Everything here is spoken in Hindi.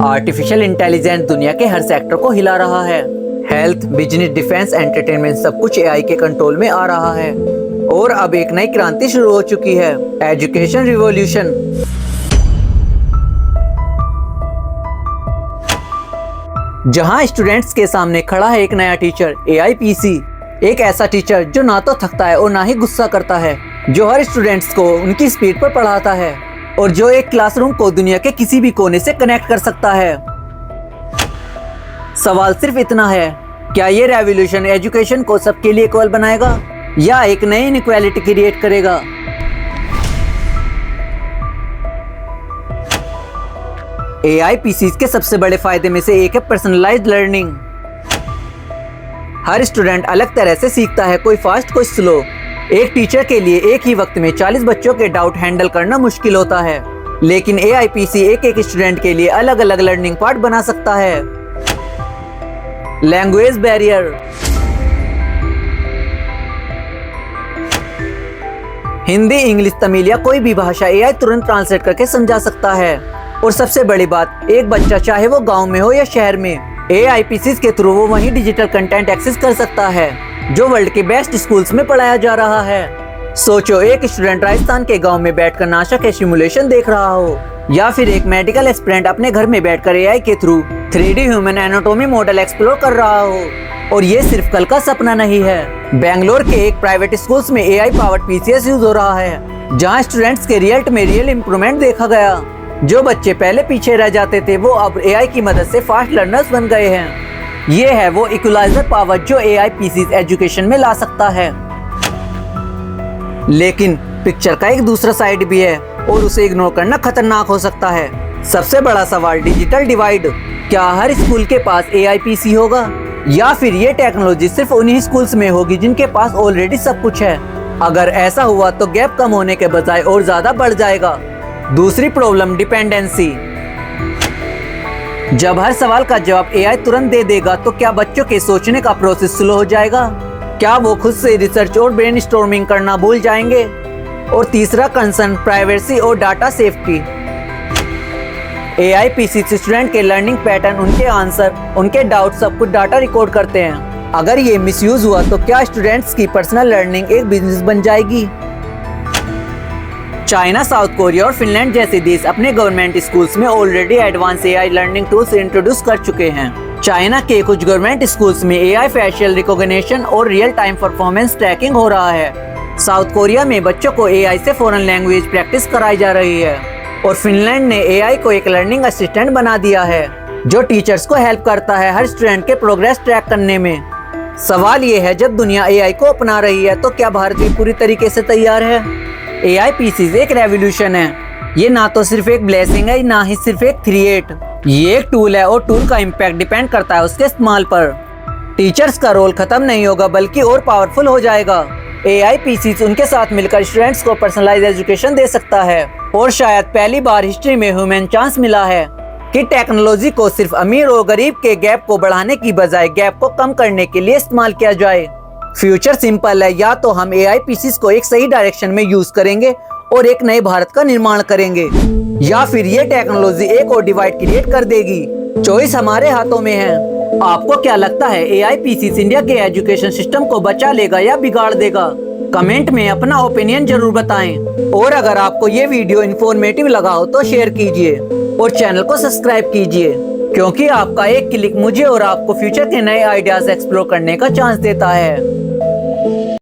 आर्टिफिशियल इंटेलिजेंस दुनिया के हर सेक्टर को हिला रहा है। हेल्थ, बिजनेस, डिफेंस, एंटरटेनमेंट सब कुछ एआई के कंट्रोल में आ रहा है। और अब एक नई क्रांति शुरू हो चुकी है, एजुकेशन रिवॉल्यूशन। जहां स्टूडेंट्स के सामने खड़ा है एक नया टीचर, एआई पीसी। एक ऐसा टीचर जो ना तो थकता है और ना ही गुस्सा करता है, जो हर स्टूडेंट्स को उनकी स्पीड पर पढ़ाता है और जो एक क्लासरूम को दुनिया के किसी भी कोने से कनेक्ट कर सकता है। सवाल सिर्फ इतना है, क्या ये रेवोल्यूशन एजुकेशन को सबके लिए इक्वल बनाएगा या एक नई इनइक्वालिटी क्रिएट करेगा? एआई पीसीज के सबसे बड़े फायदे में से एक है पर्सनलाइज्ड लर्निंग। हर स्टूडेंट अलग तरह से सीखता है, कोई फास्ट कोई स्लो। एक टीचर के लिए एक ही वक्त में 40 बच्चों के डाउट हैंडल करना मुश्किल होता है, लेकिन एआई पीसी एक स्टूडेंट के लिए अलग अलग लर्निंग पार्ट बना सकता है। Language barrier. Hindi, English, Tamil या कोई भी भाषा एआई तुरंत ट्रांसलेट करके समझा सकता है। और सबसे बड़ी बात, एक बच्चा चाहे वो गांव में हो या शहर में, एआई पीसीज के थ्रू वो वहीं डिजिटल कंटेंट एक्सेस कर सकता है जो वर्ल्ड के बेस्ट स्कूल्स में पढ़ाया जा रहा है। सोचो, एक स्टूडेंट राजस्थान के गांव में बैठकर नासा के सिमुलेशन देख रहा हो, या फिर एक मेडिकल एस्पिरेंट अपने घर में बैठकर एआई के through 3D human anatomy model explore कर रहा हो। और ये सिर्फ कल का सपना नहीं है। बेंगलोर के एक प्राइवेट स्कूल्स में एआई पावर्ड पीसीएस यूज हो रहा है, जहाँ स्टूडेंट्स के रिजल्ट में रियल इंप्रूवमेंट देखा गया। जो बच्चे पहले पीछे रह जाते थे वो अब एआई की मदद से फास्ट लर्नर्स बन गए हैं। ये है वो इक्वलाइजर पावर जो एआई पीसीज एजुकेशन में ला सकता है। लेकिन पिक्चर का एक दूसरा साइड भी है और उसे इग्नोर करना खतरनाक हो सकता है। सबसे बड़ा सवाल, डिजिटल डिवाइड। क्या हर स्कूल के पास एआई पीसी होगा या फिर ये टेक्नोलॉजी सिर्फ उन्हीं स्कूल्स में होगी जिनके पास ऑलरेडी सब कुछ है? अगर ऐसा हुआ तो गैप कम होने के बजाय और ज्यादा बढ़ जाएगा। दूसरी प्रॉब्लम, डिपेंडेंसी। जब हर सवाल का जवाब एआई तुरंत दे देगा तो क्या बच्चों के सोचने का प्रोसेस स्लो हो जाएगा? क्या वो खुद से रिसर्च और ब्रेनस्टॉर्मिंग करना भूल जाएंगे? और तीसरा कंसर्न, प्राइवेसी और data safety. AI PC student के लर्निंग पैटर्न, उनके आंसर, उनके डाउट सब कुछ डाटा रिकॉर्ड करते हैं। अगर ये मिसयूज हुआ तो क्या स्टूडेंट्स की पर्सनल लर्निंग एक बिजनेस बन जाएगी? चाइना, साउथ कोरिया और फिनलैंड जैसे देश अपने गवर्नमेंट स्कूल्स में already advance AI learning tools introduce कर चुके हैं। चाइना के कुछ गवर्नमेंट स्कूल्स में एआई फेशियल रिकॉग्निशन और रियल टाइम परफॉर्मेंस ट्रैकिंग हो रहा है। साउथ कोरिया में बच्चों को एआई से फॉरेन लैंग्वेज प्रैक्टिस कराई जा रही है। और फिनलैंड ने एआई को एक लर्निंग असिस्टेंट बना दिया है जो टीचर्स को हेल्प करता है हर स्टूडेंट के प्रोग्रेस ट्रैक करने में। सवाल ये है, जब दुनिया एआई को अपना रही है तो क्या भारत भी पूरी तरीके से तैयार है? एआई पीसीज एक रेवोल्यूशन है। ये ना तो सिर्फ एक ब्लेसिंग है, ना ही सिर्फ एक थ्रेट। ये एक टूल है और टूल का इम्पैक्ट डिपेंड करता है उसके इस्तेमाल पर। टीचर्स का रोल खत्म नहीं होगा बल्कि और पावरफुल हो जाएगा। एआई पीसीज उनके साथ मिलकर स्टूडेंट्स को पर्सनलाइज्ड एजुकेशन दे सकता है। और शायद पहली बार हिस्ट्री में ह्यूमन चांस मिला है कि टेक्नोलॉजी को सिर्फ अमीर और गरीब के गैप को बढ़ाने की बजाय गैप को कम करने के लिए इस्तेमाल किया जाए। फ्यूचर सिंपल है, या तो हम एआई पीसीज को एक सही डायरेक्शन में यूज करेंगे और एक नए भारत का निर्माण करेंगे, या फिर ये टेक्नोलॉजी एक और डिवाइड क्रिएट कर देगी। चॉइस हमारे हाथों में है। आपको क्या लगता है, एआई पीसीज इंडिया के एजुकेशन सिस्टम को बचा लेगा या बिगाड़ देगा? कमेंट में अपना ओपिनियन जरूर बताएं। और अगर आपको ये वीडियो इन्फॉर्मेटिव लगा हो तो शेयर कीजिए और चैनल को सब्सक्राइब कीजिए, क्योंकि आपका एक क्लिक मुझे और आपको फ्यूचर के नए आइडियाज एक्सप्लोर करने का चांस देता है।